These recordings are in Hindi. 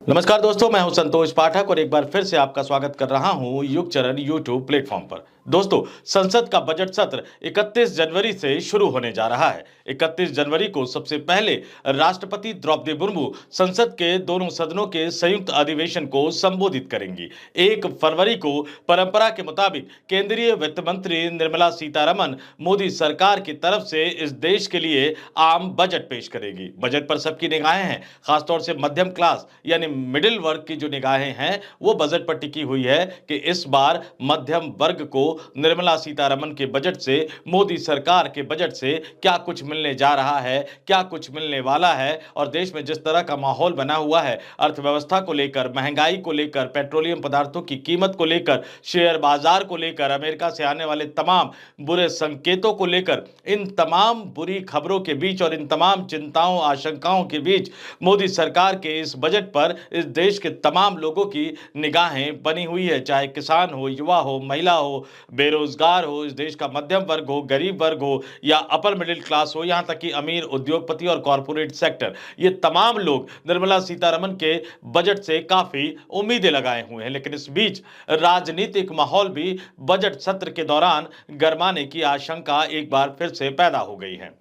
नमस्कार दोस्तों, मैं हूं संतोष पाठक और एक बार फिर से आपका स्वागत कर रहा हूं युग चरण यूट्यूब प्लेटफॉर्म पर। दोस्तों, संसद का बजट सत्र 31 जनवरी से शुरू होने जा रहा है। 31 जनवरी को सबसे पहले राष्ट्रपति द्रौपदी मुर्मू संसद के दोनों सदनों के संयुक्त अधिवेशन को संबोधित करेंगी। 1 फरवरी को परंपरा के मुताबिक केंद्रीय वित्त मंत्री निर्मला सीतारमण मोदी सरकार की तरफ से इस देश के लिए आम बजट पेश करेगी। बजट पर सबकी निगाहें हैं, खासतौर से मध्यम क्लास यानी मिडिल वर्ग की जो निगाहें हैं वो बजट पर टिकी हुई है कि इस बार मध्यम वर्ग को निर्मला सीतारमण के बजट से, मोदी सरकार के बजट से क्या कुछ मिलने जा रहा है, क्या कुछ मिलने वाला है। और देश में जिस तरह का माहौल बना हुआ है, अर्थव्यवस्था को लेकर, महंगाई को लेकर, पेट्रोलियम पदार्थों की कीमत को लेकर, शेयर बाजार को लेकर, अमेरिका से आने वाले तमाम बुरे संकेतों को लेकर, इन तमाम बुरी खबरों के बीच और इन तमाम चिंताओं आशंकाओं के बीच मोदी सरकार के इस बजट पर इस देश के तमाम लोगों की निगाहें बनी हुई है। चाहे किसान हो, युवा हो, महिला हो, बेरोजगार हो, इस देश का मध्यम वर्ग हो, गरीब वर्ग हो या अपर मिडिल क्लास हो, यहां तक कि अमीर उद्योगपति और कॉरपोरेट सेक्टर, ये तमाम लोग निर्मला सीतारमण के बजट से काफी उम्मीदें लगाए हुए हैं। लेकिन इस बीच राजनीतिक माहौल भी बजट सत्र के दौरान गरमाने की आशंका एक बार फिर से पैदा हो गई है।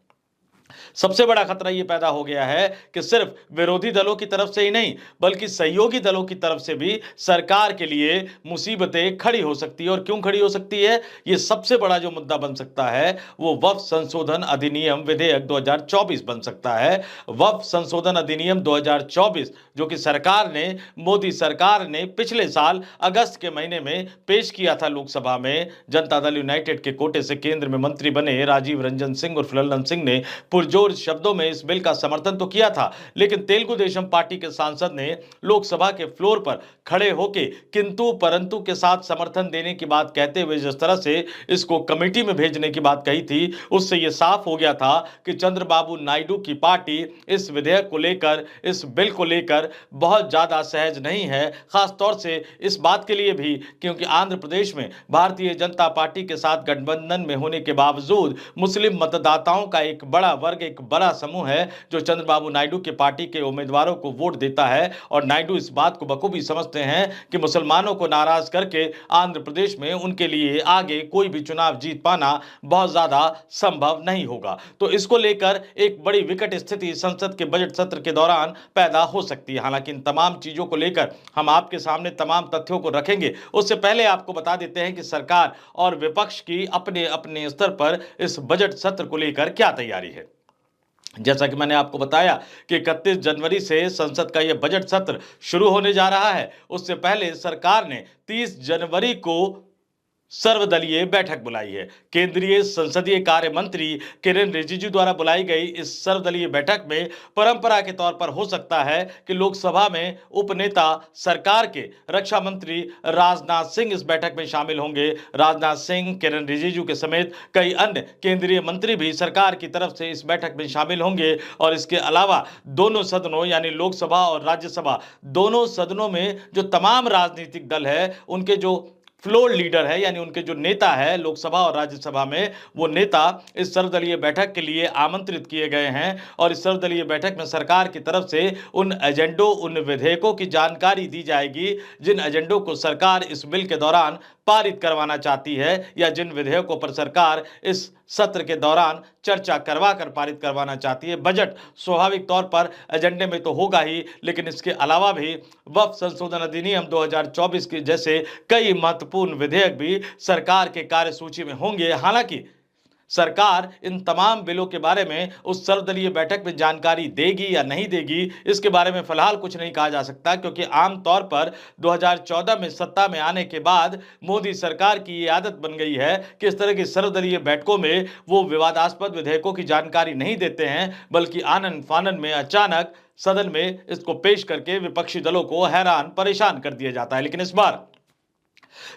सबसे बड़ा खतरा यह पैदा हो गया है कि सिर्फ विरोधी दलों की तरफ से ही नहीं, बल्कि सहयोगी दलों की तरफ से भी सरकार के लिए मुसीबतें खड़ी हो सकती है। और क्यों खड़ी हो सकती है? यह सबसे बड़ा जो मुद्दा बन सकता है वो वक्फ संशोधन अधिनियम विधेयक 2024 बन सकता है। वक्फ संशोधन अधिनियम 2024 जो कि मोदी सरकार ने पिछले साल अगस्त के महीने में पेश किया था लोकसभा में। जनता दल यूनाइटेड के कोटे से केंद्र में मंत्री बने राजीव रंजन सिंह और ललन सिंह ने पुरजोर शब्दों में इस बिल का समर्थन तो किया था, लेकिन तेलुगु देशम पार्टी के सांसद ने लोकसभा के फ्लोर पर खड़े होकर किंतु परंतु के साथ समर्थन देने की बात कहते हुए जिस तरह से इसको कमेटी में भेजने की बात कही थी, उससे यह साफ हो गया था कि चंद्रबाबू नायडू की पार्टी इस विधेयक को लेकर, इस बिल को लेकर बहुत ज्यादा सहज नहीं है। खासतौर से इस बात के लिए भी क्योंकि आंध्र प्रदेश में भारतीय जनता पार्टी के साथ गठबंधन में होने के बावजूद मुस्लिम मतदाताओं का एक बड़ा वर्ग, एक बड़ा समूह है जो चंद्रबाबू नायडू के पार्टी के उम्मीदवारों को वोट देता है। और नायडू इस बात को बखूबी समझते हैं कि मुसलमानों को नाराज करके आंध्र प्रदेश में उनके लिए आगे कोई भी चुनाव जीत पाना बहुत ज्यादा संभव नहीं होगा। तो इसको लेकर एक बड़ी विकट स्थिति संसद के बजट सत्र के दौरान पैदा हो सकती है। हालांकि इन तमाम चीजों को लेकर हम आपके सामने तमाम तथ्यों को रखेंगे, उससे पहले आपको बता देते हैं कि सरकार और विपक्ष की अपने अपने स्तर पर इस बजट सत्र को लेकर क्या तैयारी है। जैसा कि मैंने आपको बताया कि 31 जनवरी से संसद का यह बजट सत्र शुरू होने जा रहा है। उससे पहले सरकार ने 30 जनवरी को सर्वदलीय बैठक बुलाई है। केंद्रीय संसदीय कार्य मंत्री किरेन रिजिजू द्वारा बुलाई गई इस सर्वदलीय बैठक में परंपरा के तौर पर हो सकता है कि लोकसभा में उपनेता सरकार के रक्षा मंत्री राजनाथ सिंह इस बैठक में शामिल होंगे। राजनाथ सिंह, किरेन रिजिजू के समेत कई अन्य केंद्रीय मंत्री भी सरकार की तरफ से इस बैठक में शामिल होंगे। और इसके अलावा दोनों सदनों यानी लोकसभा और राज्यसभा, दोनों सदनों में जो तमाम राजनीतिक दल है, उनके जो फ्लोर लीडर है यानी उनके जो नेता है लोकसभा और राज्यसभा में, वो नेता इस सर्वदलीय बैठक के लिए आमंत्रित किए गए हैं। और इस सर्वदलीय बैठक में सरकार की तरफ से उन एजेंडों, उन विधेयकों की जानकारी दी जाएगी जिन एजेंडों को सरकार इस बिल के दौरान पारित करवाना चाहती है या जिन विधेयकों पर सरकार इस सत्र के दौरान चर्चा करवा कर पारित करवाना चाहती है। बजट स्वाभाविक तौर पर एजेंडे में तो होगा ही, लेकिन इसके अलावा भी वक्फ संशोधन अधिनियम 2024 के जैसे कई महत्वपूर्ण विधेयक भी सरकार के कार्यसूची में होंगे। हालांकि सरकार इन तमाम बिलों के बारे में उस सर्वदलीय बैठक में जानकारी देगी या नहीं देगी, इसके बारे में फिलहाल कुछ नहीं कहा जा सकता, क्योंकि आमतौर पर 2014 में सत्ता में आने के बाद मोदी सरकार की ये आदत बन गई है कि इस तरह की सर्वदलीय बैठकों में वो विवादास्पद विधेयकों की जानकारी नहीं देते हैं, बल्कि आनन फानन में अचानक सदन में इसको पेश करके विपक्षी दलों को हैरान परेशान कर दिया जाता है। लेकिन इस बार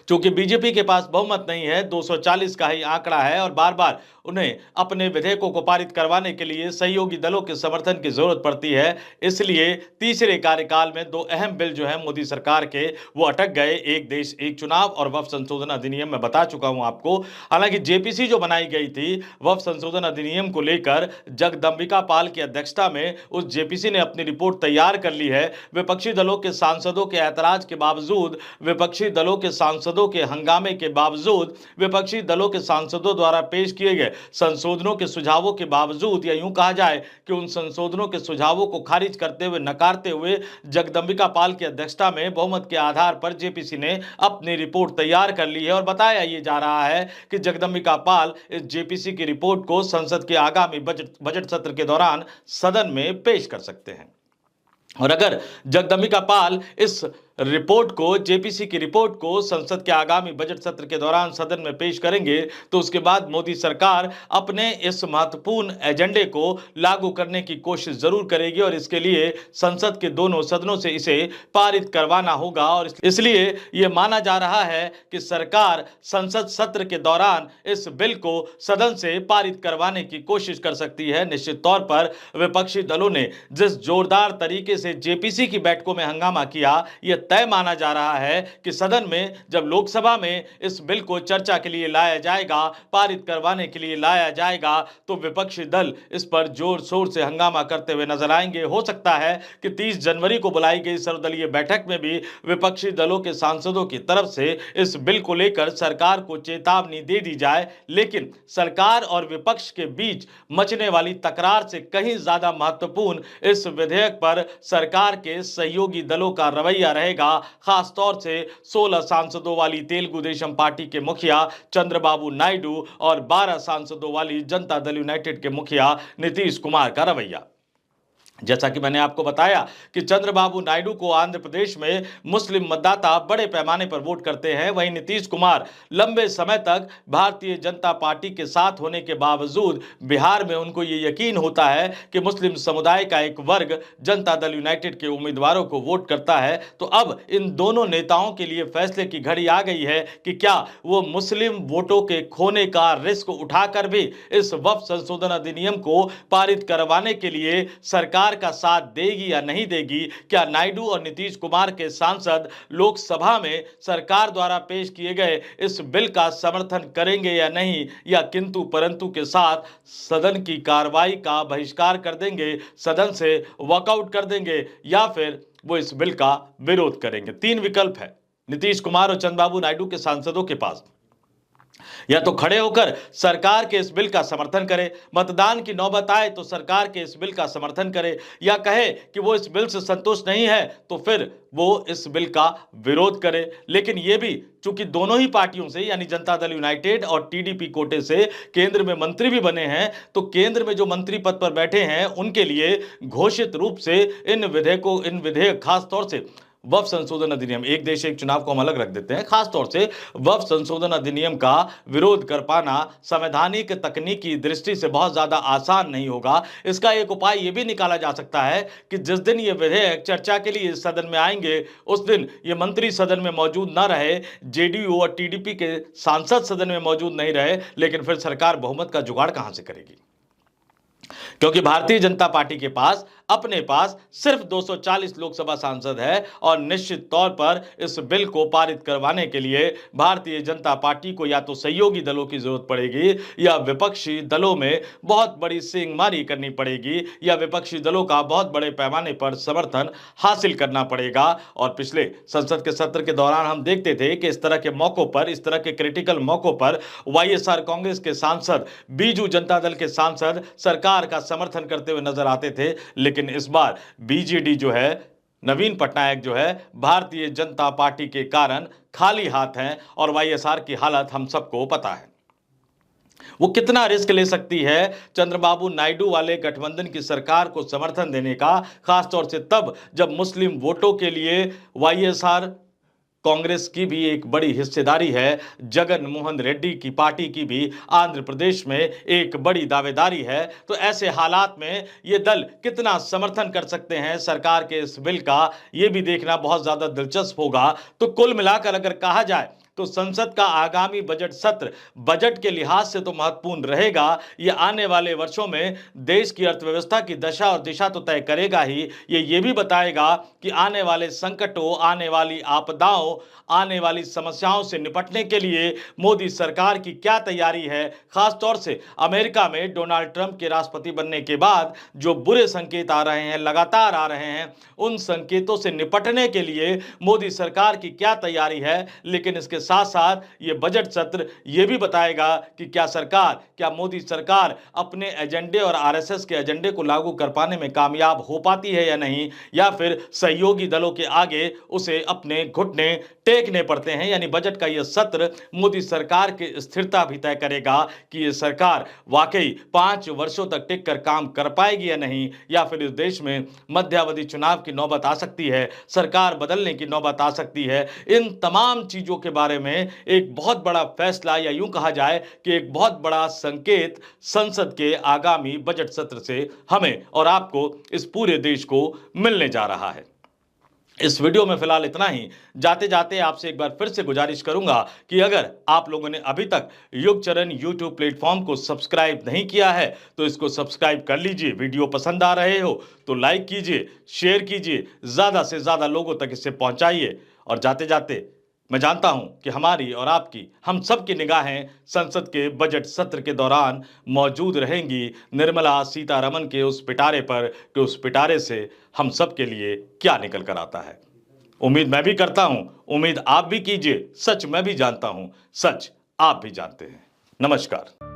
क्योंकि बीजेपी के पास बहुमत नहीं है, 240 का ही आंकड़ा है और बार बार उन्हें अपने विधेयकों को पारित करवाने के लिए सहयोगी दलों के समर्थन की जरूरत पड़ती है। इसलिए तीसरे कार्यकाल में दो अहम बिल जो है मोदी सरकार के वो अटक गए, एक देश एक चुनाव और वक्फ संशोधन अधिनियम। मैं बता चुका हूं आपको। हालांकि जेपीसी जो बनाई गई थी वक्फ संशोधन अधिनियम को लेकर, जगदंबिका पाल की अध्यक्षता में उस जेपीसी ने अपनी रिपोर्ट तैयार कर ली है। विपक्षी दलों के सांसदों के ऐतराज के बावजूद, विपक्षी दलों के सांसदों के हंगामे के बावजूद, विपक्षी दलों के सांसदों द्वारा पेश किए गए संशोधनों के सुझावों के बावजूद, या यूं कहा जाए कि उन संशोधनों के सुझावों को खारिज करते हुए, नकारते हुए, जगदंबिका पाल की अध्यक्षता में बहुमत के आधार पर जेपीसी ने अपनी रिपोर्ट तैयार कर ली है। और बताया यह जा रहा है कि जगदंबिका पाल इस जेपीसी की रिपोर्ट को संसद के आगामी बजट सत्र के दौरान सदन में पेश कर सकते हैं। और अगर जगदंबिका पाल इस रिपोर्ट को, जेपीसी की रिपोर्ट को संसद के आगामी बजट सत्र के दौरान सदन में पेश करेंगे तो उसके बाद मोदी सरकार अपने इस महत्वपूर्ण एजेंडे को लागू करने की कोशिश जरूर करेगी और इसके लिए संसद के दोनों सदनों से इसे पारित करवाना होगा। और इसलिए यह माना जा रहा है कि सरकार संसद सत्र के दौरान इस बिल को सदन से पारित करवाने की कोशिश कर सकती है। निश्चित तौर पर विपक्षी दलों ने जिस जोरदार तरीके से जेपीसी की बैठकों में हंगामा किया, यह तय माना जा रहा है कि सदन में जब लोकसभा में इस बिल को चर्चा के लिए लाया जाएगा, पारित करवाने के लिए लाया जाएगा, तो विपक्षी दल इस पर जोर शोर से हंगामा करते हुए नजर आएंगे। हो सकता है कि 30 जनवरी को बुलाई गई सर्वदलीय बैठक में भी विपक्षी दलों के सांसदों की तरफ से इस बिल को लेकर सरकार को चेतावनी दे दी जाए। लेकिन सरकार और विपक्ष के बीच मचने वाली तकरार से कहीं ज्यादा महत्वपूर्ण इस विधेयक पर सरकार के सहयोगी दलों का रवैया रहेगा। खासतौर से 16 सांसदों वाली तेलुगु देशम पार्टी के मुखिया चंद्रबाबू नायडू और 12 सांसदों वाली जनता दल यूनाइटेड के मुखिया नीतीश कुमार का रवैया। जैसा कि मैंने आपको बताया कि चंद्रबाबू नायडू को आंध्र प्रदेश में मुस्लिम मतदाता बड़े पैमाने पर वोट करते हैं, वहीं नीतीश कुमार लंबे समय तक भारतीय जनता पार्टी के साथ होने के बावजूद बिहार में उनको ये यकीन होता है कि मुस्लिम समुदाय का एक वर्ग जनता दल यूनाइटेड के उम्मीदवारों को वोट करता है। तो अब इन दोनों नेताओं के लिए फैसले की घड़ी आ गई है कि क्या वो मुस्लिम वोटों के खोने का रिस्क उठाकर भी इस वक्फ संशोधन अधिनियम को पारित करवाने के लिए सरकार का साथ देगी या नहीं देगी। क्या नायडू और नीतीश कुमार के सांसद लोकसभा में सरकार द्वारा पेश किए गए इस बिल का समर्थन करेंगे या नहीं, या किंतु परंतु के साथ सदन की कार्रवाई का बहिष्कार कर देंगे, सदन से वॉकआउट कर देंगे, या फिर वो इस बिल का विरोध करेंगे। 3 विकल्प है नीतीश कुमार और चंद्रबाबू नायडू के सांसदों के पास। या तो खड़े होकर सरकार के इस बिल का समर्थन करे, मतदान की नौबत आए तो सरकार के इस बिल का समर्थन करे, या कहे कि वो इस बिल से संतुष्ट नहीं है तो फिर वो इस बिल का विरोध करे। लेकिन ये भी चूंकि दोनों ही पार्टियों से यानी जनता दल यूनाइटेड और टीडीपी कोटे से केंद्र में मंत्री भी बने हैं, तो केंद्र में जो मंत्री पद पर बैठे हैं उनके लिए घोषित रूप से इन विधेयक खासतौर से वक्फ संशोधन अधिनियम, एक देश एक चुनाव को हम अलग रख देते हैं, खासतौर से वक्फ संशोधन अधिनियम का विरोध कर पाना संवैधानिक तकनीकी दृष्टि से बहुत ज्यादा आसान नहीं होगा। इसका एक उपाय यह भी निकाला जा सकता है कि जिस दिन ये विधेयक चर्चा के लिए सदन में आएंगे उस दिन ये मंत्री सदन में मौजूद न रहे, जेडीयू और टीडीपी के सांसद सदन में मौजूद नहीं रहे, लेकिन फिर सरकार बहुमत का जुगाड़ कहां से करेगी? क्योंकि भारतीय जनता पार्टी के पास अपने पास सिर्फ 240 लोकसभा सांसद है और निश्चित तौर पर इस बिल को पारित करवाने के लिए भारतीय जनता पार्टी को या तो सहयोगी दलों की जरूरत पड़ेगी या विपक्षी दलों में बहुत बड़ी सींगमारी करनी पड़ेगी या विपक्षी दलों का बहुत बड़े पैमाने पर समर्थन हासिल करना पड़ेगा। और पिछले संसद के सत्र के दौरान हम देखते थे कि इस तरह के मौकों पर, इस तरह के क्रिटिकल मौकों पर वाईएसआर कांग्रेस के सांसद, बीजू जनता दल के सांसद सरकार का समर्थन करते हुए नजर आते थे। लेकिन इस बार बीजेडी जो है, नवीन पटनायक जो है, भारतीय जनता पार्टी के कारण खाली हाथ हैं और वाईएसआर की हालत हम सबको पता है। वो कितना रिस्क ले सकती है चंद्रबाबू नायडू वाले गठबंधन की सरकार को समर्थन देने का, खासतौर से तब जब मुस्लिम वोटों के लिए वाईएसआर कांग्रेस की भी एक बड़ी हिस्सेदारी है, जगन मोहन रेड्डी की पार्टी की भी आंध्र प्रदेश में एक बड़ी दावेदारी है। तो ऐसे हालात में ये दल कितना समर्थन कर सकते हैं सरकार के इस बिल का, ये भी देखना बहुत ज्यादा दिलचस्प होगा। तो कुल मिलाकर अगर कहा जाए तो संसद का आगामी बजट सत्र बजट के लिहाज से तो महत्वपूर्ण रहेगा। ये आने वाले वर्षों में देश की अर्थव्यवस्था की दशा और दिशा तो तय करेगा ही, ये भी बताएगा कि आने वाले संकटों, आने वाली आपदाओं, आने वाली समस्याओं से निपटने के लिए मोदी सरकार की क्या तैयारी है। खासतौर से अमेरिका में डोनाल्ड ट्रंप के राष्ट्रपति बनने के बाद जो बुरे संकेत आ रहे हैं, लगातार आ रहे हैं, उन संकेतों से निपटने के लिए मोदी सरकार की क्या तैयारी है। लेकिन इसके साथ साथ ये बजट सत्र ये भी बताएगा कि क्या मोदी सरकार अपने एजेंडे और आरएसएस के एजेंडे को लागू कर पाने में कामयाब हो पाती है या नहीं, या फिर सहयोगी दलों के आगे उसे अपने घुटने टेकने पड़ते हैं। यानी बजट का यह सत्र मोदी सरकार की स्थिरता भी तय करेगा कि यह सरकार वाकई 5 वर्षों तक टिक कर काम कर पाएगी या नहीं, या फिर इस देश में मध्यावधि चुनाव की नौबत आ सकती है, सरकार बदलने की नौबत आ सकती है। इन तमाम चीजों के बारे में एक बहुत बड़ा फैसला, या यूं कहा जाए कि एक बहुत बड़ा संकेत संसद के आगामी बजट सत्र से हमें और आपको, इस पूरे देश को मिलने जा रहा है। इस वीडियो में फिलहाल इतना ही। जाते जाते आपसे एक बार फिर से गुजारिश करूंगा कि अगर आप लोगों ने अभी तक युगचरण यूट्यूब प्लेटफॉर्म को सब्सक्राइब नहीं किया है तो इसको सब्सक्राइब कर लीजिए। वीडियो पसंद आ रहे हो तो लाइक कीजिए, शेयर कीजिए, ज्यादा से ज्यादा लोगों तक इसे पहुंचाइए। और जाते जाते मैं जानता हूं कि हमारी और आपकी, हम सब की निगाहें संसद के बजट सत्र के दौरान मौजूद रहेंगी निर्मला सीतारमण के उस पिटारे पर कि उस पिटारे से हम सब के लिए क्या निकल कर आता है। उम्मीद मैं भी करता हूं, उम्मीद आप भी कीजिए। सच मैं भी जानता हूं, सच आप भी जानते हैं। नमस्कार।